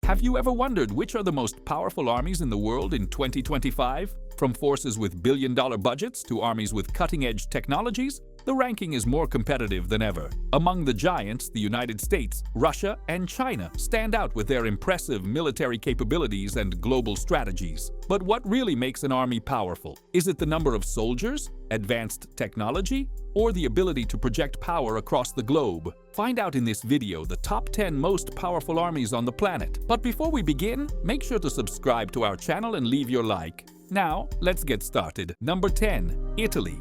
Have you ever wondered which are the most powerful armies in the world in 2025? From forces with billion-dollar budgets to armies with cutting-edge technologies, the ranking is more competitive than ever. Among the giants, the United States, Russia, and China stand out with their impressive military capabilities and global strategies. But what really makes an army powerful? Is it the number of soldiers, advanced technology, or the ability to project power across the globe? Find out in this video the top 10 most powerful armies on the planet. But before we begin, make sure to subscribe to our channel and leave your like. Now, let's get started. Number 10. Italy.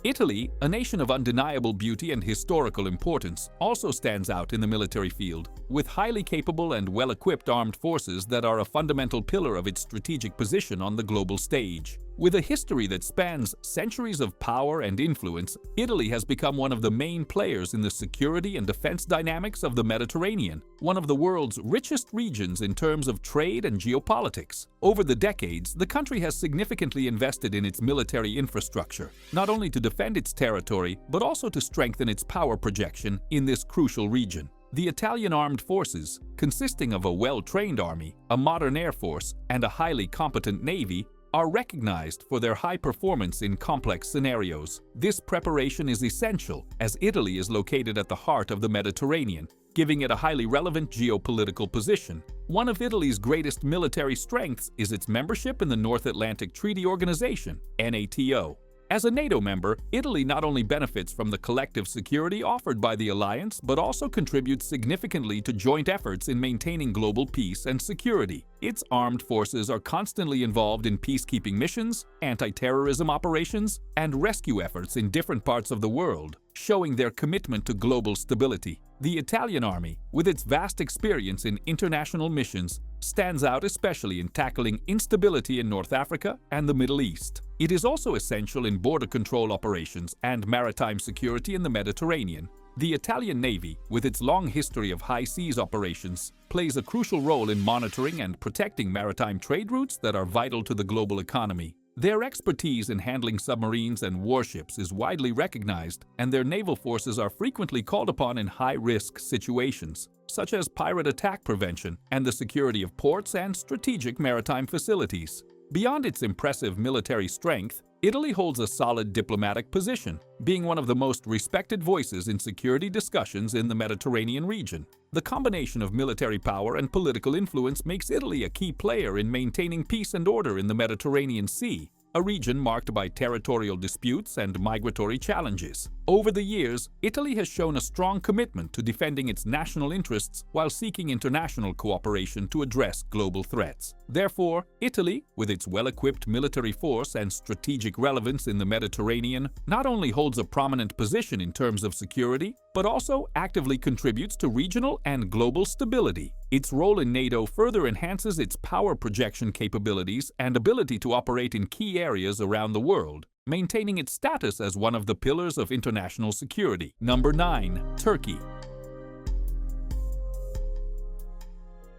Italy, a nation of undeniable beauty and historical importance, also stands out in the military field, with highly capable and well-equipped armed forces that are a fundamental pillar of its strategic position on the global stage. With a history that spans centuries of power and influence, Italy has become one of the main players in the security and defense dynamics of the Mediterranean, one of the world's richest regions in terms of trade and geopolitics. Over the decades, the country has significantly invested in its military infrastructure, not only to defend its territory, but also to strengthen its power projection in this crucial region. The Italian armed forces, consisting of a well-trained army, a modern air force, and a highly competent navy, are recognized for their high performance in complex scenarios. This preparation is essential, as Italy is located at the heart of the Mediterranean, giving it a highly relevant geopolitical position. One of Italy's greatest military strengths is its membership in the North Atlantic Treaty Organization, NATO. As a NATO member, Italy not only benefits from the collective security offered by the alliance, but also contributes significantly to joint efforts in maintaining global peace and security. Its armed forces are constantly involved in peacekeeping missions, anti-terrorism operations, and rescue efforts in different parts of the world, showing their commitment to global stability. The Italian army, with its vast experience in international missions, stands out especially in tackling instability in North Africa and the Middle East. It is also essential in border control operations and maritime security in the Mediterranean. The Italian Navy, with its long history of high seas operations, plays a crucial role in monitoring and protecting maritime trade routes that are vital to the global economy. Their expertise in handling submarines and warships is widely recognized, and their naval forces are frequently called upon in high-risk situations, such as pirate attack prevention and the security of ports and strategic maritime facilities. Beyond its impressive military strength, Italy holds a solid diplomatic position, being one of the most respected voices in security discussions in the Mediterranean region. The combination of military power and political influence makes Italy a key player in maintaining peace and order in the Mediterranean Sea, a region marked by territorial disputes and migratory challenges. Over the years, Italy has shown a strong commitment to defending its national interests while seeking international cooperation to address global threats. Therefore, Italy, with its well-equipped military force and strategic relevance in the Mediterranean, not only holds a prominent position in terms of security, but also actively contributes to regional and global stability. Its role in NATO further enhances its power projection capabilities and ability to operate in key areas around the world, maintaining its status as one of the pillars of international security. Number 9. Turkey.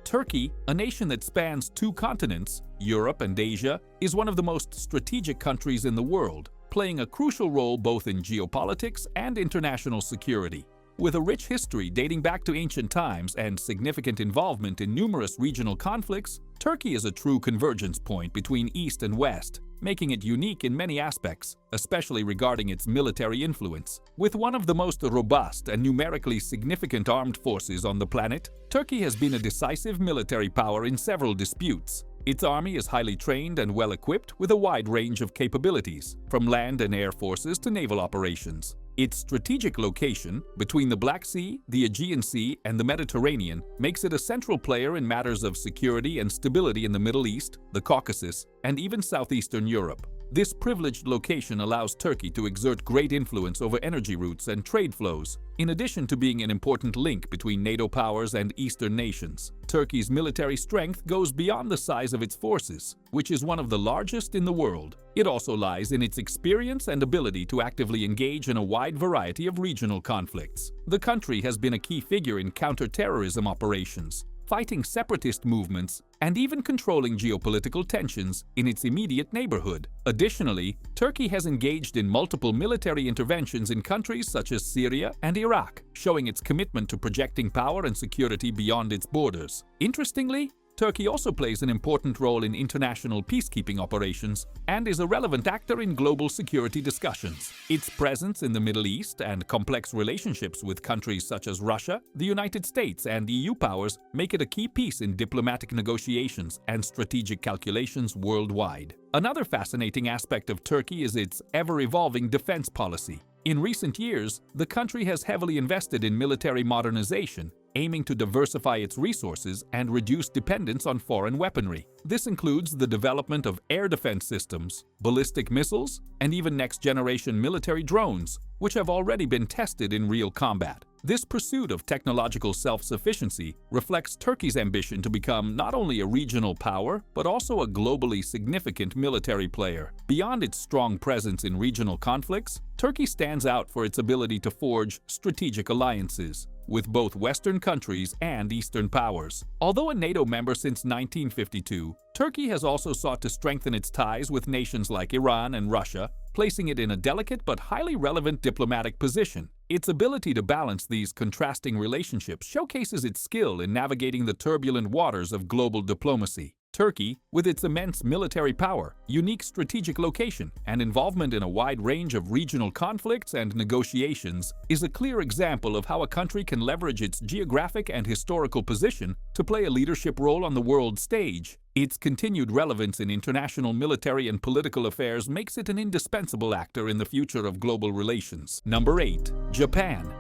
Turkey, a nation that spans two continents, Europe and Asia, is one of the most strategic countries in the world, playing a crucial role both in geopolitics and international security. With a rich history dating back to ancient times and significant involvement in numerous regional conflicts, Turkey is a true convergence point between East and West, making it unique in many aspects, especially regarding its military influence. With one of the most robust and numerically significant armed forces on the planet, Turkey has been a decisive military power in several disputes. Its army is highly trained and well-equipped with a wide range of capabilities, from land and air forces to naval operations. Its strategic location, between the Black Sea, the Aegean Sea, and the Mediterranean, makes it a central player in matters of security and stability in the Middle East, the Caucasus, and even southeastern Europe. This privileged location allows Turkey to exert great influence over energy routes and trade flows, in addition to being an important link between NATO powers and Eastern nations. Turkey's military strength goes beyond the size of its forces, which is one of the largest in the world. It also lies in its experience and ability to actively engage in a wide variety of regional conflicts. The country has been a key figure in counter-terrorism operations, fighting separatist movements, and even controlling geopolitical tensions in its immediate neighborhood. Additionally, Turkey has engaged in multiple military interventions in countries such as Syria and Iraq, showing its commitment to projecting power and security beyond its borders. Interestingly, Turkey also plays an important role in international peacekeeping operations and is a relevant actor in global security discussions. Its presence in the Middle East and complex relationships with countries such as Russia, the United States, and EU powers make it a key piece in diplomatic negotiations and strategic calculations worldwide. Another fascinating aspect of Turkey is its ever-evolving defense policy. In recent years, the country has heavily invested in military modernization, aiming to diversify its resources and reduce dependence on foreign weaponry. This includes the development of air defense systems, ballistic missiles, and even next-generation military drones, which have already been tested in real combat. This pursuit of technological self-sufficiency reflects Turkey's ambition to become not only a regional power, but also a globally significant military player. Beyond its strong presence in regional conflicts, Turkey stands out for its ability to forge strategic alliances with both Western countries and Eastern powers. Although a NATO member since 1952, Turkey has also sought to strengthen its ties with nations like Iran and Russia, placing it in a delicate but highly relevant diplomatic position. Its ability to balance these contrasting relationships showcases its skill in navigating the turbulent waters of global diplomacy. Turkey, with its immense military power, unique strategic location, and involvement in a wide range of regional conflicts and negotiations, is a clear example of how a country can leverage its geographic and historical position to play a leadership role on the world stage. Its continued relevance in international military and political affairs makes it an indispensable actor in the future of global relations. Number 8. Japan.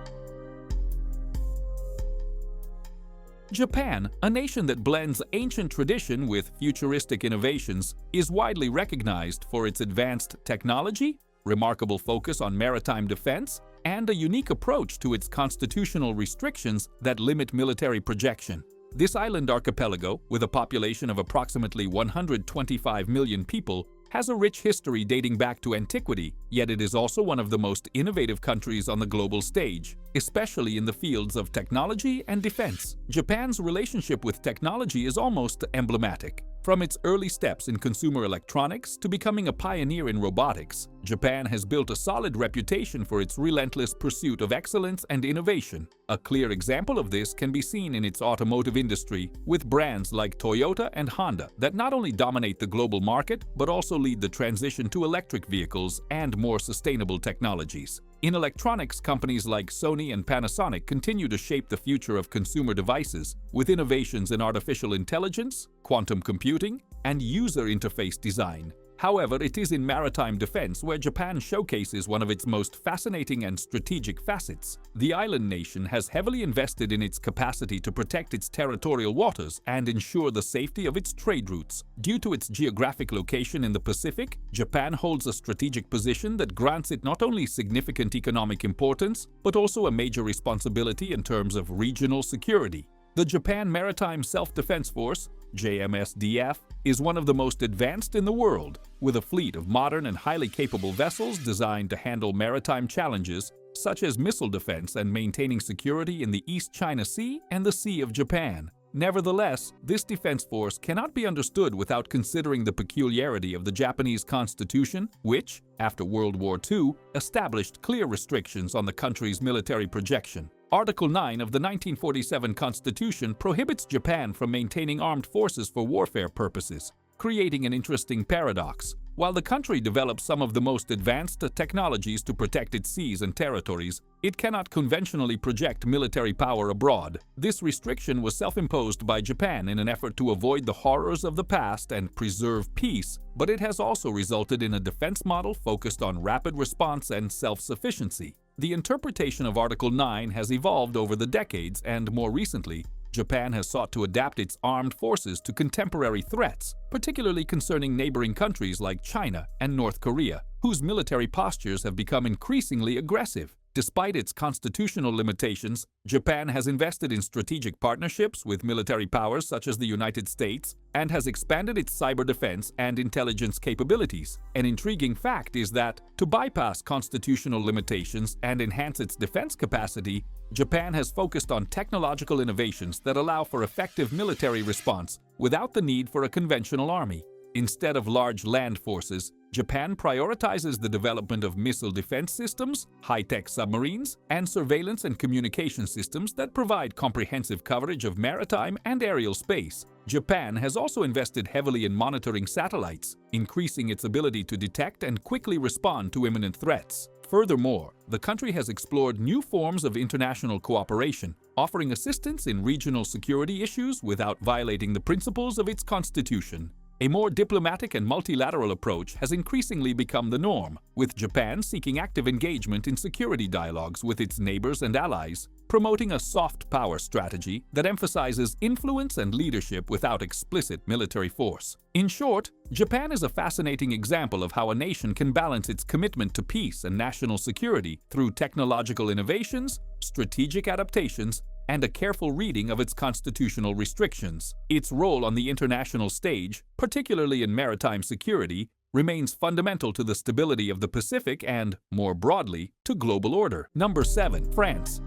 Japan, a nation that blends ancient tradition with futuristic innovations, is widely recognized for its advanced technology, remarkable focus on maritime defense, and a unique approach to its constitutional restrictions that limit military projection. This island archipelago, with a population of approximately 125 million people, has a rich history dating back to antiquity, yet it is also one of the most innovative countries on the global stage, especially in the fields of technology and defense. Japan's relationship with technology is almost emblematic. From its early steps in consumer electronics to becoming a pioneer in robotics, Japan has built a solid reputation for its relentless pursuit of excellence and innovation. A clear example of this can be seen in its automotive industry, with brands like Toyota and Honda that not only dominate the global market, but also lead the transition to electric vehicles and more sustainable technologies. In electronics, companies like Sony and Panasonic continue to shape the future of consumer devices with innovations in artificial intelligence, quantum computing, and user interface design. However, it is in maritime defense where Japan showcases one of its most fascinating and strategic facets. The island nation has heavily invested in its capacity to protect its territorial waters and ensure the safety of its trade routes. Due to its geographic location in the Pacific, Japan holds a strategic position that grants it not only significant economic importance, but also a major responsibility in terms of regional security. The Japan Maritime Self-Defense Force, JMSDF, is one of the most advanced in the world, with a fleet of modern and highly capable vessels designed to handle maritime challenges such as missile defense and maintaining security in the East China Sea and the Sea of Japan. Nevertheless, this defense force cannot be understood without considering the peculiarity of the Japanese constitution, which, after World War II, established clear restrictions on the country's military projection. Article 9 of the 1947 Constitution prohibits Japan from maintaining armed forces for warfare purposes, creating an interesting paradox. While the country develops some of the most advanced technologies to protect its seas and territories, it cannot conventionally project military power abroad. This restriction was self-imposed by Japan in an effort to avoid the horrors of the past and preserve peace, but it has also resulted in a defense model focused on rapid response and self-sufficiency. The interpretation of Article 9 has evolved over the decades, and more recently, Japan has sought to adapt its armed forces to contemporary threats, particularly concerning neighboring countries like China and North Korea, whose military postures have become increasingly aggressive. Despite its constitutional limitations, Japan has invested in strategic partnerships with military powers such as the United States and has expanded its cyber defense and intelligence capabilities. An intriguing fact is that, to bypass constitutional limitations and enhance its defense capacity, Japan has focused on technological innovations that allow for effective military response without the need for a conventional army. Instead of large land forces, Japan prioritizes the development of missile defense systems, high-tech submarines, and surveillance and communication systems that provide comprehensive coverage of maritime and aerial space. Japan has also invested heavily in monitoring satellites, increasing its ability to detect and quickly respond to imminent threats. Furthermore, the country has explored new forms of international cooperation, offering assistance in regional security issues without violating the principles of its constitution. A more diplomatic and multilateral approach has increasingly become the norm, with Japan seeking active engagement in security dialogues with its neighbors and allies, promoting a soft power strategy that emphasizes influence and leadership without explicit military force. In short, Japan is a fascinating example of how a nation can balance its commitment to peace and national security through technological innovations, strategic adaptations, and a careful reading of its constitutional restrictions. Its role on the international stage, particularly in maritime security, remains fundamental to the stability of the Pacific and, more broadly, to global order. Number 7. France.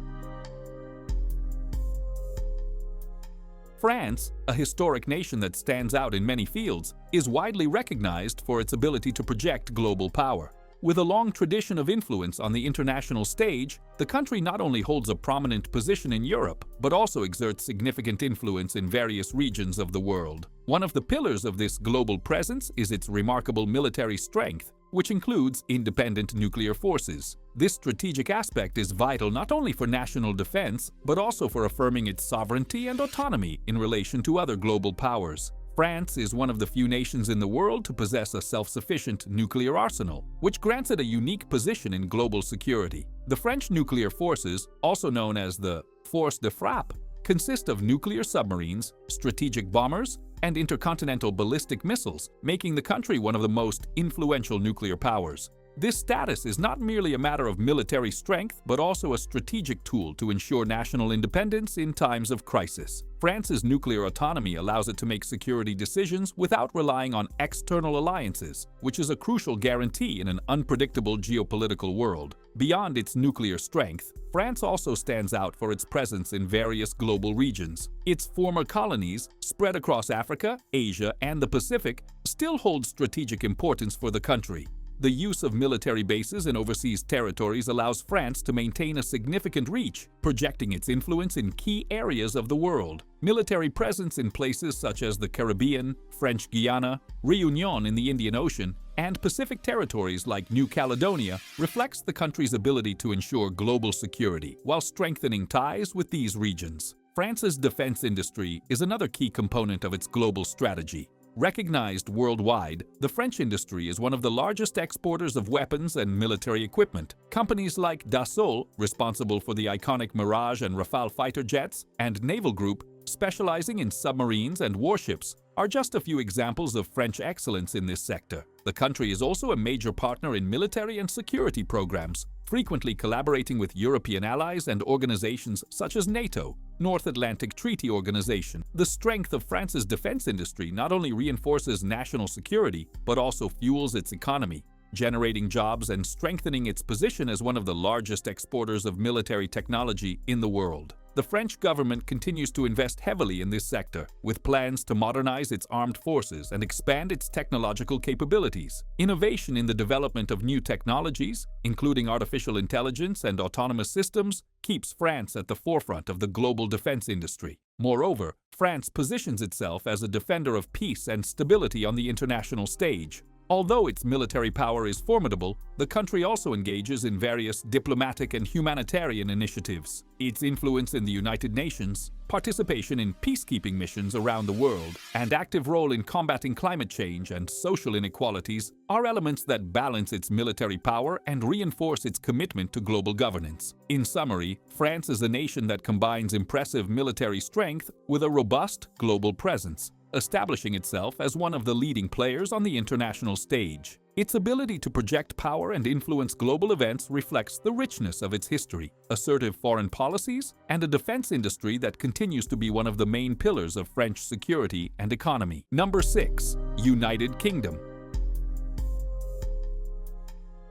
France, a historic nation that stands out in many fields, is widely recognized for its ability to project global power. With a long tradition of influence on the international stage, the country not only holds a prominent position in Europe, but also exerts significant influence in various regions of the world. One of the pillars of this global presence is its remarkable military strength, which includes independent nuclear forces. This strategic aspect is vital not only for national defense, but also for affirming its sovereignty and autonomy in relation to other global powers. France is one of the few nations in the world to possess a self-sufficient nuclear arsenal, which grants it a unique position in global security. The French nuclear forces, also known as the Force de Frappe, consist of nuclear submarines, strategic bombers, and intercontinental ballistic missiles, making the country one of the most influential nuclear powers. This status is not merely a matter of military strength, but also a strategic tool to ensure national independence in times of crisis. France's nuclear autonomy allows it to make security decisions without relying on external alliances, which is a crucial guarantee in an unpredictable geopolitical world. Beyond its nuclear strength, France also stands out for its presence in various global regions. Its former colonies, spread across Africa, Asia, and the Pacific, still hold strategic importance for the country. The use of military bases in overseas territories allows France to maintain a significant reach, projecting its influence in key areas of the world. Military presence in places such as the Caribbean, French Guiana, Réunion in the Indian Ocean, and Pacific territories like New Caledonia reflects the country's ability to ensure global security while strengthening ties with these regions. France's defense industry is another key component of its global strategy. Recognized worldwide, the French industry is one of the largest exporters of weapons and military equipment. Companies like Dassault, responsible for the iconic Mirage and Rafale fighter jets, and Naval Group, specializing in submarines and warships, are just a few examples of French excellence in this sector. The country is also a major partner in military and security programs, frequently collaborating with European allies and organizations such as NATO, North Atlantic Treaty Organization. The strength of France's defense industry not only reinforces national security, but also fuels its economy, generating jobs and strengthening its position as one of the largest exporters of military technology in the world. The French government continues to invest heavily in this sector, with plans to modernize its armed forces and expand its technological capabilities. Innovation in the development of new technologies, including artificial intelligence and autonomous systems, keeps France at the forefront of the global defense industry. Moreover, France positions itself as a defender of peace and stability on the international stage. Although its military power is formidable, the country also engages in various diplomatic and humanitarian initiatives. Its influence in the United Nations, participation in peacekeeping missions around the world, and active role in combating climate change and social inequalities are elements that balance its military power and reinforce its commitment to global governance. In summary, France is a nation that combines impressive military strength with a robust global presence. establishing itself as one of the leading players on the international stage. Its ability to project power and influence global events reflects the richness of its history, assertive foreign policies, and a defense industry that continues to be one of the main pillars of French security and economy. Number 6. United Kingdom.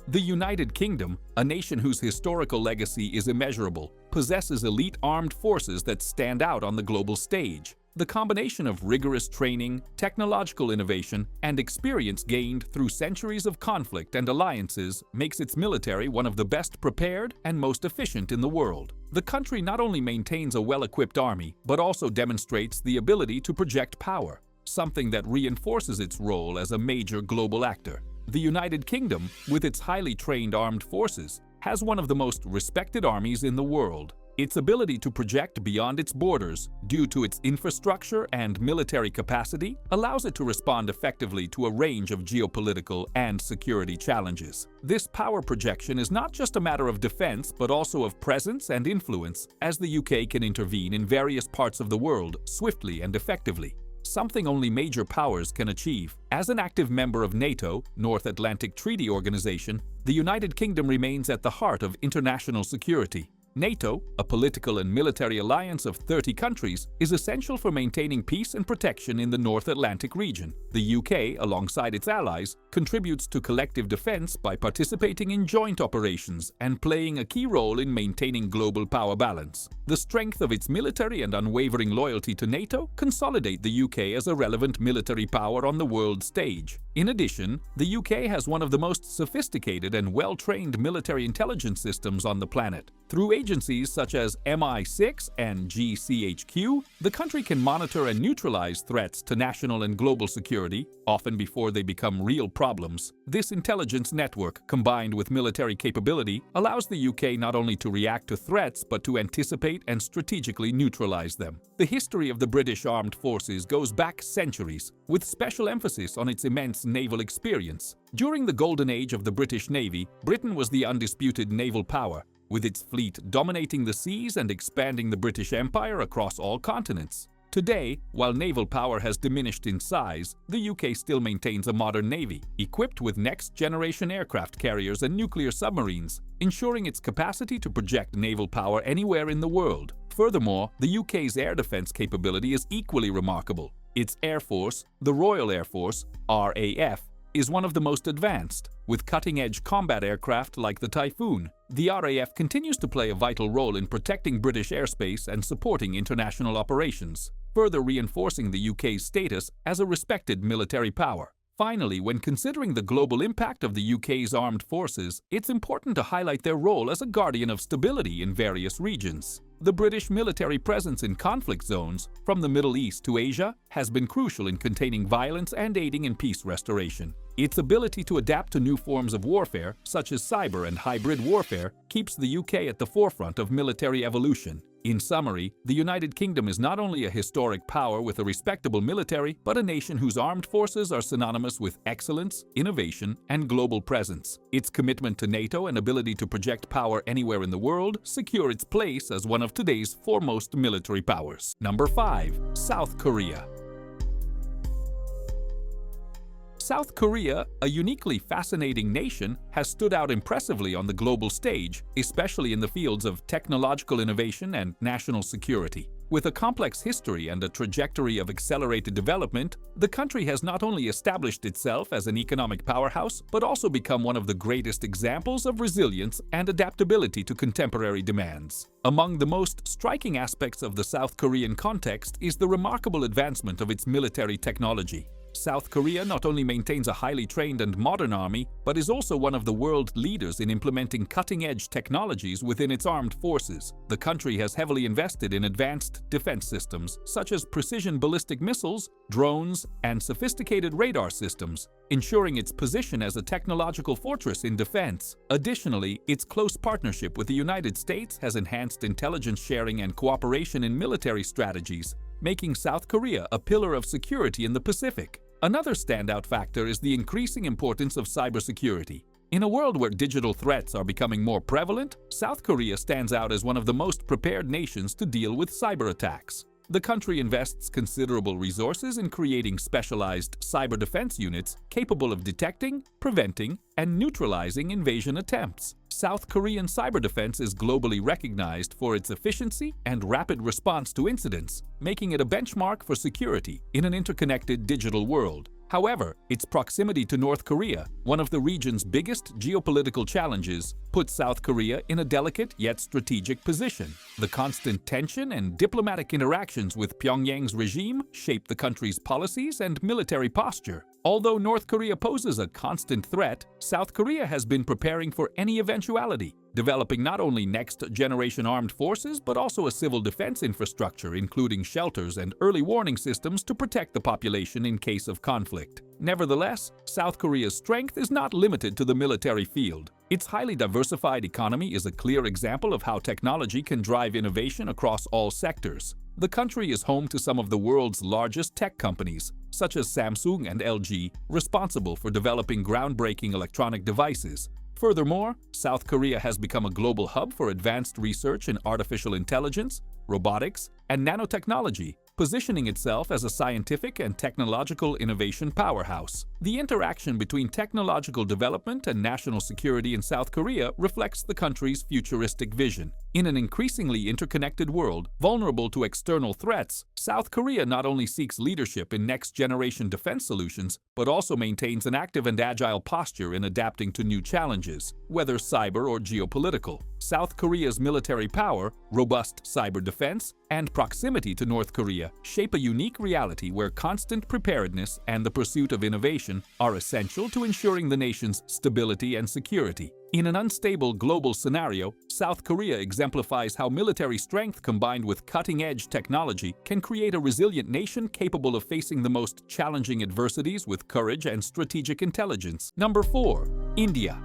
The United Kingdom, a nation whose historical legacy is immeasurable, possesses elite armed forces that stand out on the global stage. The combination of rigorous training, technological innovation, and experience gained through centuries of conflict and alliances makes its military one of the best prepared and most efficient in the world. The country not only maintains a well-equipped army, but also demonstrates the ability to project power, something that reinforces its role as a major global actor. The United Kingdom, with its highly trained armed forces, has one of the most respected armies in the world. Its ability to project beyond its borders, due to its infrastructure and military capacity, allows it to respond effectively to a range of geopolitical and security challenges. This power projection is not just a matter of defense, but also of presence and influence, as the UK can intervene in various parts of the world swiftly and effectively, something only major powers can achieve. As an active member of NATO, North Atlantic Treaty Organization, the United Kingdom remains at the heart of international security. NATO, a political and military alliance of 30 countries, is essential for maintaining peace and protection in the North Atlantic region. The UK, alongside its allies, contributes to collective defense by participating in joint operations and playing a key role in maintaining global power balance. The strength of its military and unwavering loyalty to NATO consolidate the UK as a relevant military power on the world stage. In addition, the UK has one of the most sophisticated and well-trained military intelligence systems on the planet. Through agencies such as MI6 and GCHQ, the country can monitor and neutralize threats to national and global security, often before they become real problems. This intelligence network, combined with military capability, allows the UK not only to react to threats but to anticipate and strategically neutralize them. The history of the British Armed Forces goes back centuries, with special emphasis on its immense naval experience. During the golden age of the British Navy, Britain was the undisputed naval power, with its fleet dominating the seas and expanding the British Empire across all continents. Today, while naval power has diminished in size, the UK still maintains a modern navy, equipped with next-generation aircraft carriers and nuclear submarines, ensuring its capacity to project naval power anywhere in the world. Furthermore, the UK's air defense capability is equally remarkable. Its Air Force, the Royal Air Force, RAF, is one of the most advanced, with cutting-edge combat aircraft like the Typhoon. The RAF continues to play a vital role in protecting British airspace and supporting international operations, further reinforcing the UK's status as a respected military power. Finally, when considering the global impact of the UK's armed forces, it's important to highlight their role as a guardian of stability in various regions. The British military presence in conflict zones, from the Middle East to Asia, has been crucial in containing violence and aiding in peace restoration. Its ability to adapt to new forms of warfare, such as cyber and hybrid warfare, keeps the UK at the forefront of military evolution. In summary, the United Kingdom is not only a historic power with a respectable military, but a nation whose armed forces are synonymous with excellence, innovation, and global presence. Its commitment to NATO and ability to project power anywhere in the world secure its place as one of today's foremost military powers. Number 5. South Korea. South Korea, a uniquely fascinating nation, has stood out impressively on the global stage, especially in the fields of technological innovation and national security. With a complex history and a trajectory of accelerated development, the country has not only established itself as an economic powerhouse, but also become one of the greatest examples of resilience and adaptability to contemporary demands. Among the most striking aspects of the South Korean context is the remarkable advancement of its military technology. South Korea not only maintains a highly trained and modern army, but is also one of the world leaders in implementing cutting-edge technologies within its armed forces. The country has heavily invested in advanced defense systems, such as precision ballistic missiles, drones, and sophisticated radar systems, ensuring its position as a technological fortress in defense. Additionally, its close partnership with the United States has enhanced intelligence sharing and cooperation in military strategies, making South Korea a pillar of security in the Pacific. Another standout factor is the increasing importance of cybersecurity. In a world where digital threats are becoming more prevalent, South Korea stands out as one of the most prepared nations to deal with cyber attacks. The country invests considerable resources in creating specialized cyber defense units capable of detecting, preventing, and neutralizing invasion attempts. South Korean cyber defense is globally recognized for its efficiency and rapid response to incidents, making it a benchmark for security in an interconnected digital world. However, its proximity to North Korea, one of the region's biggest geopolitical challenges, puts South Korea in a delicate yet strategic position. The constant tension and diplomatic interactions with Pyongyang's regime shape the country's policies and military posture. Although North Korea poses a constant threat, South Korea has been preparing for any eventuality, developing not only next-generation armed forces but also a civil defense infrastructure, including shelters and early warning systems to protect the population in case of conflict. Nevertheless, South Korea's strength is not limited to the military field. Its highly diversified economy is a clear example of how technology can drive innovation across all sectors. The country is home to some of the world's largest tech companies, such as Samsung and LG, responsible for developing groundbreaking electronic devices. Furthermore, South Korea has become a global hub for advanced research in artificial intelligence, robotics, and nanotechnology, positioning itself as a scientific and technological innovation powerhouse. The interaction between technological development and national security in South Korea reflects the country's futuristic vision. In an increasingly interconnected world, vulnerable to external threats, South Korea not only seeks leadership in next-generation defense solutions, but also maintains an active and agile posture in adapting to new challenges, whether cyber or geopolitical. South Korea's military power, robust cyber defense, and proximity to North Korea shape a unique reality where constant preparedness and the pursuit of innovation are essential to ensuring the nation's stability and security. In an unstable global scenario, South Korea exemplifies how military strength combined with cutting-edge technology can create a resilient nation capable of facing the most challenging adversities with courage and strategic intelligence. Number 4. India.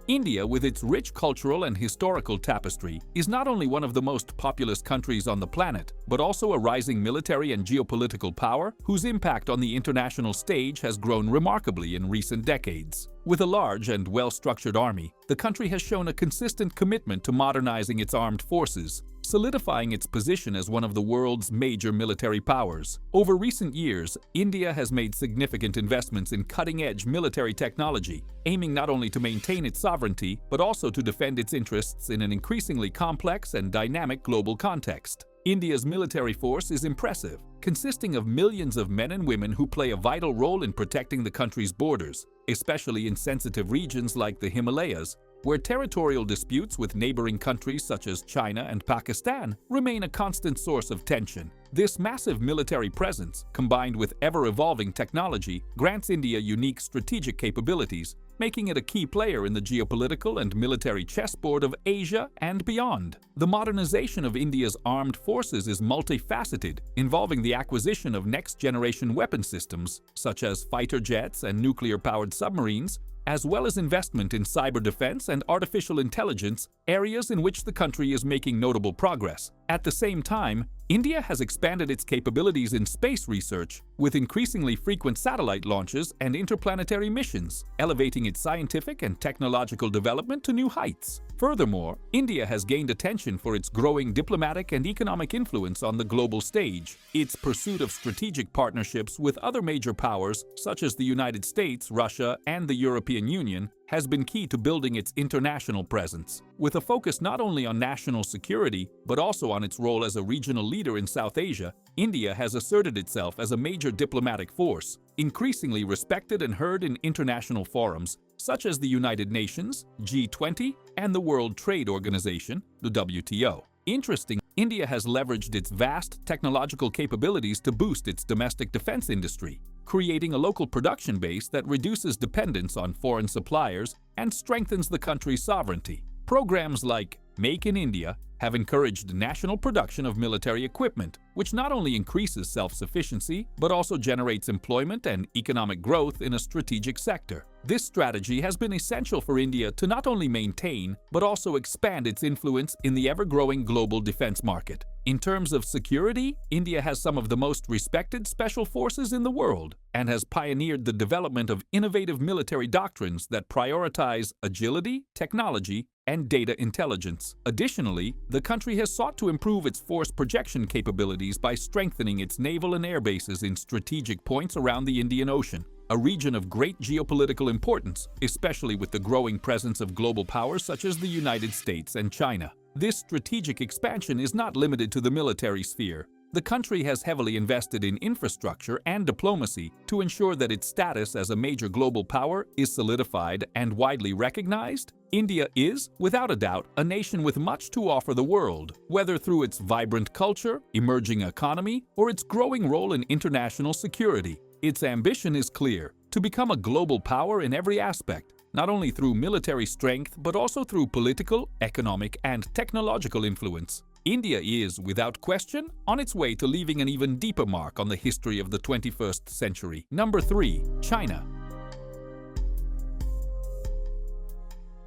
India, with its rich cultural and historical tapestry, is not only one of the most populous countries on the planet, but also a rising military and geopolitical power whose impact on the international stage has grown remarkably in recent decades. With a large and well-structured army, the country has shown a consistent commitment to modernizing its armed forces, solidifying its position as one of the world's major military powers. Over recent years, India has made significant investments in cutting-edge military technology, aiming not only to maintain its sovereignty, but also to defend its interests in an increasingly complex and dynamic global context. India's military force is impressive, consisting of millions of men and women who play a vital role in protecting the country's borders, especially in sensitive regions like the Himalayas, where territorial disputes with neighboring countries such as China and Pakistan remain a constant source of tension. This massive military presence, combined with ever-evolving technology, grants India unique strategic capabilities, making it a key player in the geopolitical and military chessboard of Asia and beyond. The modernization of India's armed forces is multifaceted, involving the acquisition of next-generation weapon systems, such as fighter jets and nuclear-powered submarines, as well as investment in cyber defense and artificial intelligence, areas in which the country is making notable progress. At the same time, India has expanded its capabilities in space research, with increasingly frequent satellite launches and interplanetary missions, elevating its scientific and technological development to new heights. Furthermore, India has gained attention for its growing diplomatic and economic influence on the global stage. Its pursuit of strategic partnerships with other major powers, such as the United States, Russia, and the European Union, has been key to building its international presence. With a focus not only on national security, but also on its role as a regional leader in South Asia, India has asserted itself as a major diplomatic force, increasingly respected and heard in international forums such as the United Nations, G20, and the World Trade Organization, the WTO. Interestingly, India has leveraged its vast technological capabilities to boost its domestic defense industry, creating a local production base that reduces dependence on foreign suppliers and strengthens the country's sovereignty. Programs like Make in India have encouraged national production of military equipment, which not only increases self-sufficiency, but also generates employment and economic growth in a strategic sector. This strategy has been essential for India to not only maintain, but also expand its influence in the ever-growing global defense market. In terms of security, India has some of the most respected special forces in the world and has pioneered the development of innovative military doctrines that prioritize agility, technology, and data intelligence. Additionally, the country has sought to improve its force projection capabilities by strengthening its naval and air bases in strategic points around the Indian Ocean, a region of great geopolitical importance, especially with the growing presence of global powers such as the United States and China. This strategic expansion is not limited to the military sphere. The country has heavily invested in infrastructure and diplomacy to ensure that its status as a major global power is solidified and widely recognized. India is, without a doubt, a nation with much to offer the world, whether through its vibrant culture, emerging economy, or its growing role in international security. Its ambition is clear: to become a global power in every aspect, not only through military strength but also through political, economic, and technological influence. India is, without question, on its way to leaving an even deeper mark on the history of the 21st century. Number 3. China.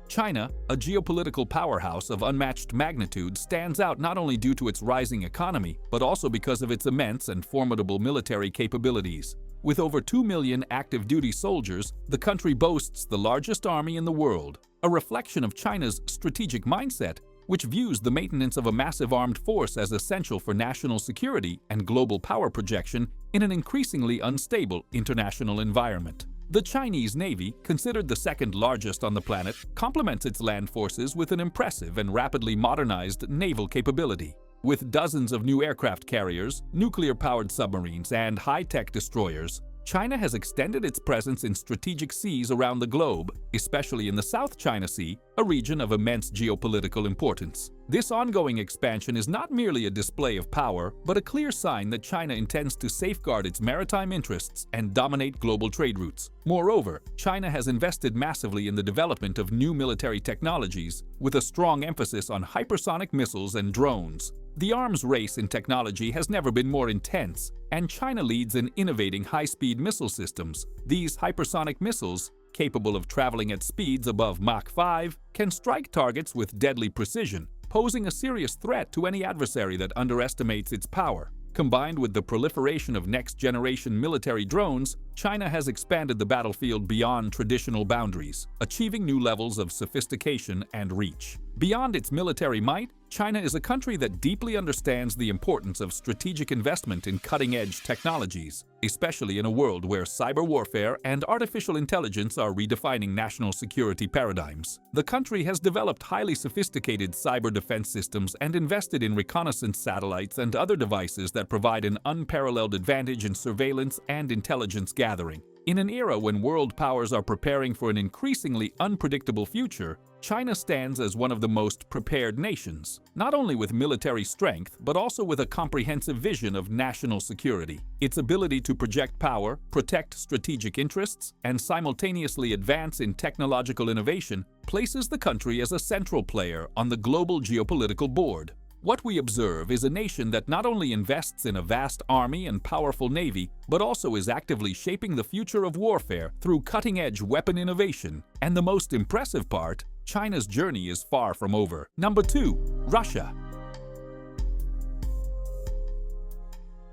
China, a geopolitical powerhouse of unmatched magnitude, stands out not only due to its rising economy, but also because of its immense and formidable military capabilities. With over 2 million active-duty soldiers, the country boasts the largest army in the world, a reflection of China's strategic mindset, which views the maintenance of a massive armed force as essential for national security and global power projection in an increasingly unstable international environment. The Chinese Navy, considered the second largest on the planet, complements its land forces with an impressive and rapidly modernized naval capability. With dozens of new aircraft carriers, nuclear-powered submarines, and high-tech destroyers, China has extended its presence in strategic seas around the globe, especially in the South China Sea, a region of immense geopolitical importance. This ongoing expansion is not merely a display of power, but a clear sign that China intends to safeguard its maritime interests and dominate global trade routes. Moreover, China has invested massively in the development of new military technologies, with a strong emphasis on hypersonic missiles and drones. The arms race in technology has never been more intense, and China leads in innovating high-speed missile systems. These hypersonic missiles, capable of traveling at speeds above Mach 5, can strike targets with deadly precision, posing a serious threat to any adversary that underestimates its power. Combined with the proliferation of next-generation military drones, China has expanded the battlefield beyond traditional boundaries, achieving new levels of sophistication and reach. Beyond its military might, China is a country that deeply understands the importance of strategic investment in cutting-edge technologies, especially in a world where cyber warfare and artificial intelligence are redefining national security paradigms. The country has developed highly sophisticated cyber defense systems and invested in reconnaissance satellites and other devices that provide an unparalleled advantage in surveillance and intelligence gathering. In an era when world powers are preparing for an increasingly unpredictable future, China stands as one of the most prepared nations, not only with military strength, but also with a comprehensive vision of national security. Its ability to project power, protect strategic interests, and simultaneously advance in technological innovation places the country as a central player on the global geopolitical board. What we observe is a nation that not only invests in a vast army and powerful navy, but also is actively shaping the future of warfare through cutting-edge weapon innovation. And the most impressive part, China's journey is far from over. Number 2. Russia.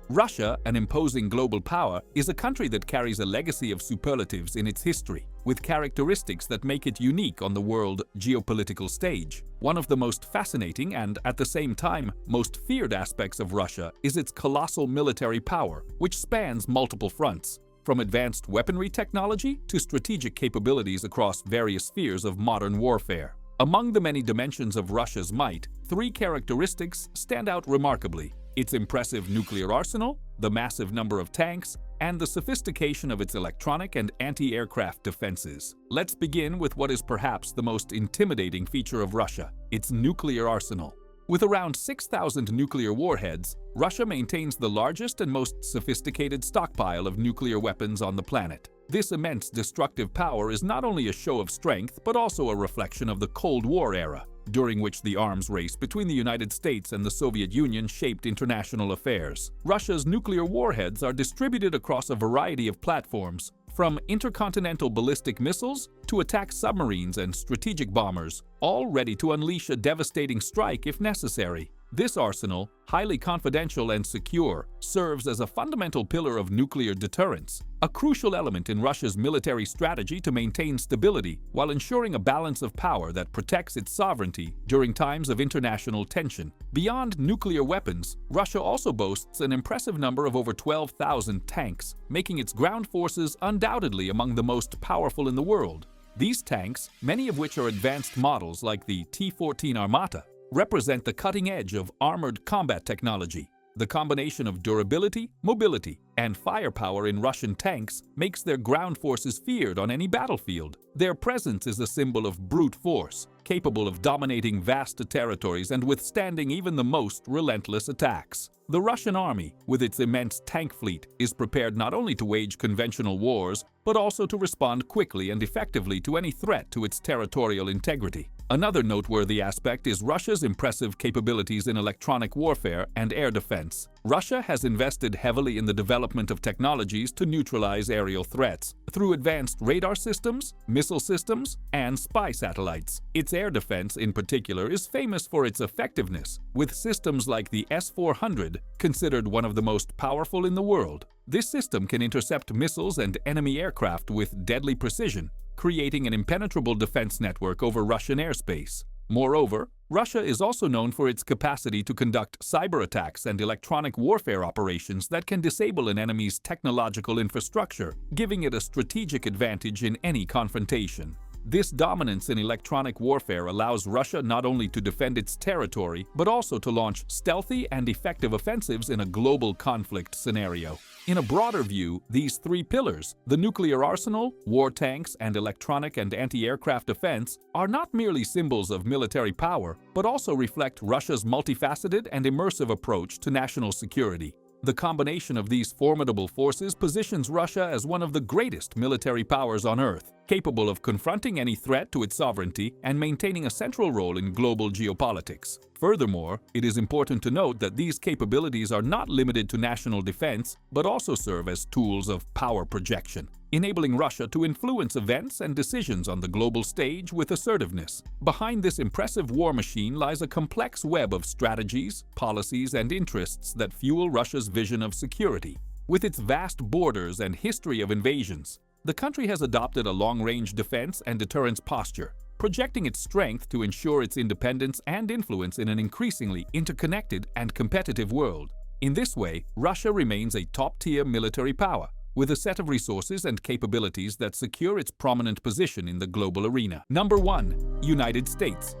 Russia, an imposing global power, is a country that carries a legacy of superlatives in its history, with characteristics that make it unique on the world geopolitical stage. One of the most fascinating and, at the same time, most feared aspects of Russia is its colossal military power, which spans multiple fronts, from advanced weaponry technology to strategic capabilities across various spheres of modern warfare. Among the many dimensions of Russia's might, 3 characteristics stand out remarkably: its impressive nuclear arsenal, the massive number of tanks, and the sophistication of its electronic and anti-aircraft defenses. Let's begin with what is perhaps the most intimidating feature of Russia: its nuclear arsenal. With around 6,000 nuclear warheads, Russia maintains the largest and most sophisticated stockpile of nuclear weapons on the planet. This immense destructive power is not only a show of strength, but also a reflection of the Cold War era, during which the arms race between the United States and the Soviet Union shaped international affairs. Russia's nuclear warheads are distributed across a variety of platforms, from intercontinental ballistic missiles to attack submarines and strategic bombers, all ready to unleash a devastating strike if necessary. This arsenal, highly confidential and secure, serves as a fundamental pillar of nuclear deterrence, a crucial element in Russia's military strategy to maintain stability while ensuring a balance of power that protects its sovereignty during times of international tension. Beyond nuclear weapons, Russia also boasts an impressive number of over 12,000 tanks, making its ground forces undoubtedly among the most powerful in the world. These tanks, many of which are advanced models like the T-14 Armata, represent the cutting edge of armored combat technology. The combination of durability, mobility, and firepower in Russian tanks makes their ground forces feared on any battlefield. Their presence is a symbol of brute force, capable of dominating vast territories and withstanding even the most relentless attacks. The Russian army, with its immense tank fleet, is prepared not only to wage conventional wars, but also to respond quickly and effectively to any threat to its territorial integrity. Another noteworthy aspect is Russia's impressive capabilities in electronic warfare and air defense. Russia has invested heavily in the development of technologies to neutralize aerial threats through advanced radar systems, missile systems, and spy satellites. Its air defense, in particular, is famous for its effectiveness, with systems like the S-400 considered one of the most powerful in the world. This system can intercept missiles and enemy aircraft with deadly precision, creating an impenetrable defense network over Russian airspace. Moreover, Russia is also known for its capacity to conduct cyber attacks and electronic warfare operations that can disable an enemy's technological infrastructure, giving it a strategic advantage in any confrontation. This dominance in electronic warfare allows Russia not only to defend its territory, but also to launch stealthy and effective offensives in a global conflict scenario. In a broader view, these three pillars, the nuclear arsenal, war tanks, and electronic and anti-aircraft defense, are not merely symbols of military power, but also reflect Russia's multifaceted and immersive approach to national security. The combination of these formidable forces positions Russia as one of the greatest military powers on Earth, capable of confronting any threat to its sovereignty and maintaining a central role in global geopolitics. Furthermore, it is important to note that these capabilities are not limited to national defense, but also serve as tools of power projection, enabling Russia to influence events and decisions on the global stage with assertiveness. Behind this impressive war machine lies a complex web of strategies, policies, and interests that fuel Russia's vision of security. With its vast borders and history of invasions, the country has adopted a long-range defense and deterrence posture, projecting its strength to ensure its independence and influence in an increasingly interconnected and competitive world. In this way, Russia remains a top-tier military power, with a set of resources and capabilities that secure its prominent position in the global arena. Number 1. United States.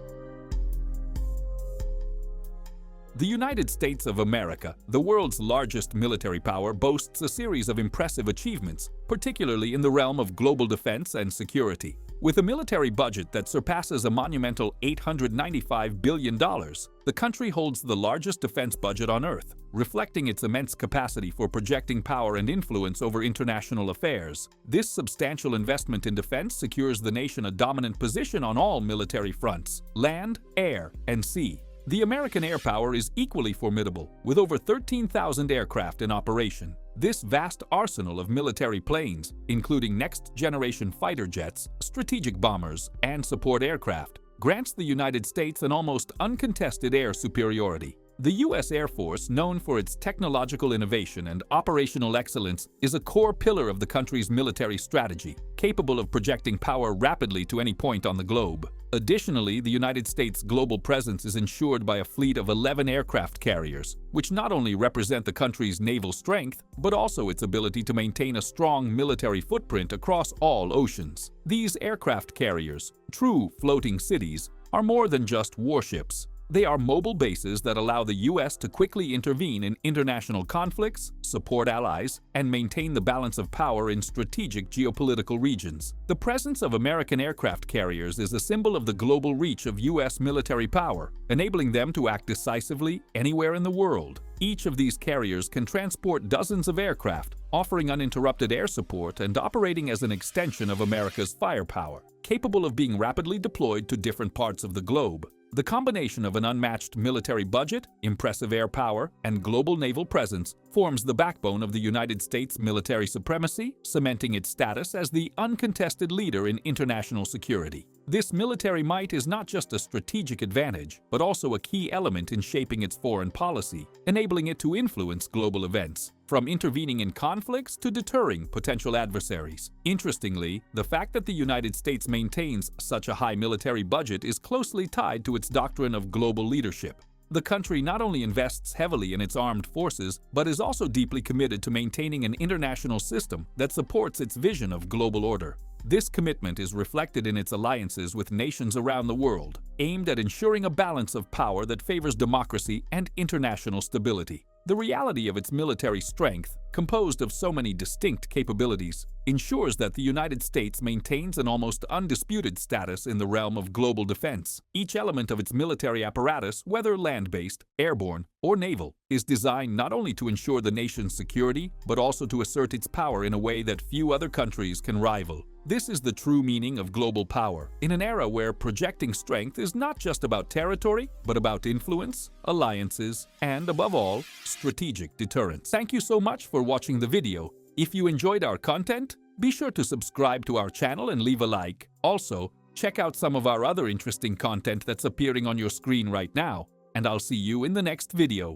The United States of America, the world's largest military power, boasts a series of impressive achievements, particularly in the realm of global defense and security. With a military budget that surpasses a monumental $895 billion, the country holds the largest defense budget on Earth, reflecting its immense capacity for projecting power and influence over international affairs. This substantial investment in defense secures the nation a dominant position on all military fronts: land, air, and sea. The American air power is equally formidable, with over 13,000 aircraft in operation. This vast arsenal of military planes, including next-generation fighter jets, strategic bombers, and support aircraft, grants the United States an almost uncontested air superiority. The U.S. Air Force, known for its technological innovation and operational excellence, is a core pillar of the country's military strategy, capable of projecting power rapidly to any point on the globe. Additionally, the United States' global presence is ensured by a fleet of 11 aircraft carriers, which not only represent the country's naval strength, but also its ability to maintain a strong military footprint across all oceans. These aircraft carriers, true floating cities, are more than just warships. They are mobile bases that allow the U.S. to quickly intervene in international conflicts, support allies, and maintain the balance of power in strategic geopolitical regions. The presence of American aircraft carriers is a symbol of the global reach of U.S. military power, enabling them to act decisively anywhere in the world. Each of these carriers can transport dozens of aircraft, offering uninterrupted air support and operating as an extension of America's firepower, capable of being rapidly deployed to different parts of the globe. The combination of an unmatched military budget, impressive air power, and global naval presence forms the backbone of the United States' military supremacy, cementing its status as the uncontested leader in international security. This military might is not just a strategic advantage, but also a key element in shaping its foreign policy, enabling it to influence global events. from intervening in conflicts to deterring potential adversaries. Interestingly, the fact that the United States maintains such a high military budget is closely tied to its doctrine of global leadership. The country not only invests heavily in its armed forces, but is also deeply committed to maintaining an international system that supports its vision of global order. This commitment is reflected in its alliances with nations around the world, aimed at ensuring a balance of power that favors democracy and international stability. The reality of its military strength, composed of so many distinct capabilities, ensures that the United States maintains an almost undisputed status in the realm of global defense. Each element of its military apparatus, whether land-based, airborne, or naval, is designed not only to ensure the nation's security, but also to assert its power in a way that few other countries can rival. This is the true meaning of global power, in an era where projecting strength is not just about territory, but about influence, alliances, and above all, strategic deterrence. Thank you so much for watching the video. If you enjoyed our content, be sure to subscribe to our channel and leave a like. Also, check out some of our other interesting content that's appearing on your screen right now, and I'll see you in the next video.